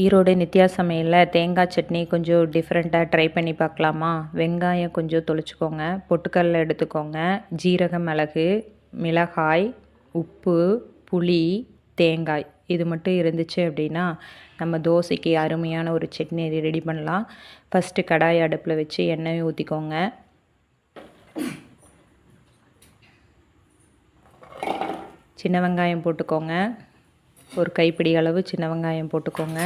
ஈரோடு நித்யா சமையலில் தேங்காய் சட்னி கொஞ்சம் டிஃப்ரெண்ட்டாக ட்ரை பண்ணி பார்க்கலாமா? வெங்காயம் கொஞ்சம் தொளிச்சுக்கோங்க, பொட்டுக்கடலை எடுத்துக்கோங்க, ஜீரக மிளகு, மிளகாய், உப்பு, புளி, தேங்காய் இது மட்டும் இருந்துச்சு அப்படின்னா நம்ம தோசைக்கு அருமையான ஒரு சட்னி ரெடி பண்ணலாம். ஃபஸ்ட்டு கடாய் அடுப்பில் வச்சு எண்ணெய் ஊற்றிக்கோங்க. சின்ன வெங்காயம் போட்டுக்கோங்க. ஒரு கைப்பிடி அளவு சின்ன வெங்காயம் போட்டுக்கோங்க.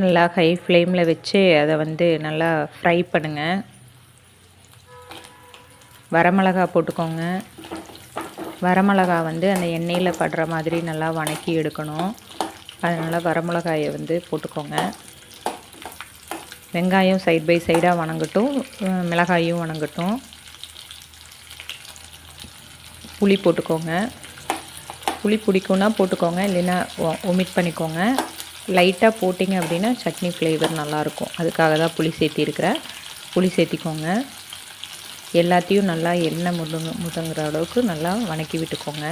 நல்லா ஹை ஃப்ளேமில் வச்சு அதை நல்லா ஃப்ரை பண்ணுங்கள். வரமிளகா போட்டுக்கோங்க. வரமிளகா அந்த எண்ணெயில் படுற மாதிரி நல்லா வணக்கி எடுக்கணும். அதனால் வரமிளகாயை போட்டுக்கோங்க. வெங்காயம் சைட் பை சைடாக வணங்கட்டும், மிளகாயும் வணங்கட்டும். புளி போட்டுக்கோங்க. புளி பிடிக்கும்னா போட்டுக்கோங்க, இல்லைன்னா ஒமிட் பண்ணிக்கோங்க. லைட்டாக போட்டிங்க அப்படின்னா சட்னி ஃப்ளேவர் நல்லாயிருக்கும். அதுக்காக தான் புளி சேர்த்திருக்கிறேன். புளி சேர்த்திக்கோங்க. எல்லாத்தையும் நல்லா எண்ணெய் முதுங்குற அளவுக்கு நல்லா வணக்கி விட்டுக்கோங்க.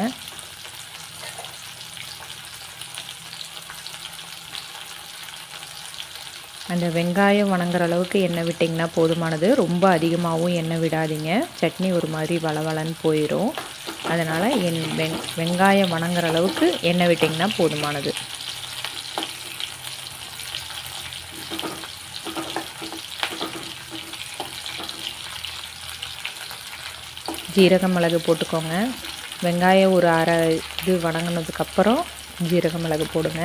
அந்த வெங்காயம் வணங்குற அளவுக்கு எண்ணெய் விட்டிங்கன்னா போதுமானது. ரொம்ப அதிகமாகவும் எண்ணெய் விடாதீங்க, சட்னி ஒரு மாதிரி வளவளன்னு போயிடும். அதனால் வெங்காயம் வணங்குற அளவுக்கு எண்ணெய் விட்டிங்கன்னா போதுமானது. ஜீரக மிளகு போட்டுக்கோங்க. வெங்காயம் ஒரு அரை இது வணங்கினதுக்கப்புறம் ஜீரக மிளகு போடுங்க.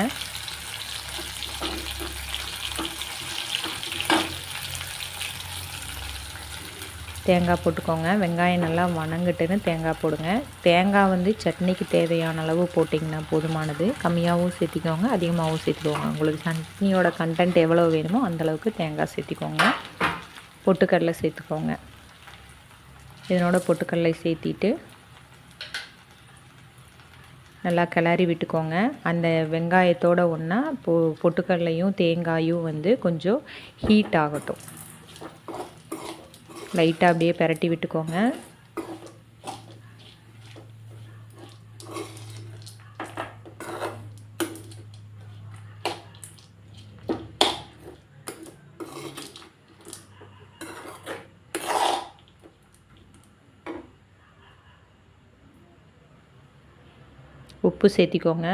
தேங்காய் போட்டுக்கோங்க. வெங்காயம் நல்லா வணங்கிட்டுன்னு தேங்காய் போடுங்க. தேங்காய் சட்னிக்கு தேவையான அளவு போட்டிங்கன்னா போதுமானது. கம்மியாகவும் சேர்த்திக்கோங்க, அதிகமாகவும் சேர்த்திக்கோங்க. உங்களுக்கு சட்னியோட கண்டென்ட் எவ்வளோ வேணுமோ அந்தளவுக்கு தேங்காய் சேர்த்திக்கோங்க. பொட்டுக்கடலை சேர்த்துக்கோங்க. இதனோட பொட்டுக்கடலை சேர்த்திட்டு நல்லா கிளறி விட்டுக்கோங்க. அந்த வெங்காயத்தோடு ஒன்றா பொட்டுக்கடலையும் தேங்காயும் கொஞ்சம் ஹீட் ஆகட்டும். லைட்டாக அப்படியே பிரட்டி விட்டுக்கோங்க. உப்பு சேர்த்திக்கோங்க.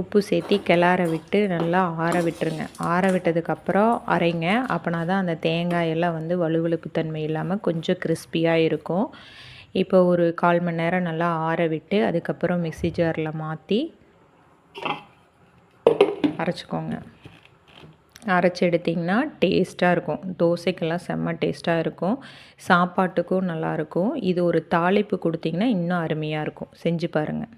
உப்பு சேர்த்தி கிளற விட்டு நல்லா ஆற விட்டுருங்க. ஆற விட்டதுக்கப்புறம் அரைங்க. அப்படின்னா தான் அந்த தேங்காயெல்லாம் வழுவழுப்பு தன்மை இல்லாமல் கொஞ்சம் கிறிஸ்பியாக இருக்கும். இப்போ ஒரு 1/4 மணி நேரம் நல்லா ஆற விட்டு அதுக்கப்புறம் மிக்ஸி ஜாரில் மாற்றி அரைச்சிக்கோங்க. அரைச்சி எடுத்திங்கன்னா டேஸ்ட்டாக இருக்கும். தோசைக்கெல்லாம் செம்ம டேஸ்ட்டாக இருக்கும். சாப்பாட்டுக்கும் நல்லாயிருக்கும். இது ஒரு தாளிப்பு கொடுத்திங்கன்னா இன்னும் அருமையாக இருக்கும். செஞ்சு பாருங்கள்.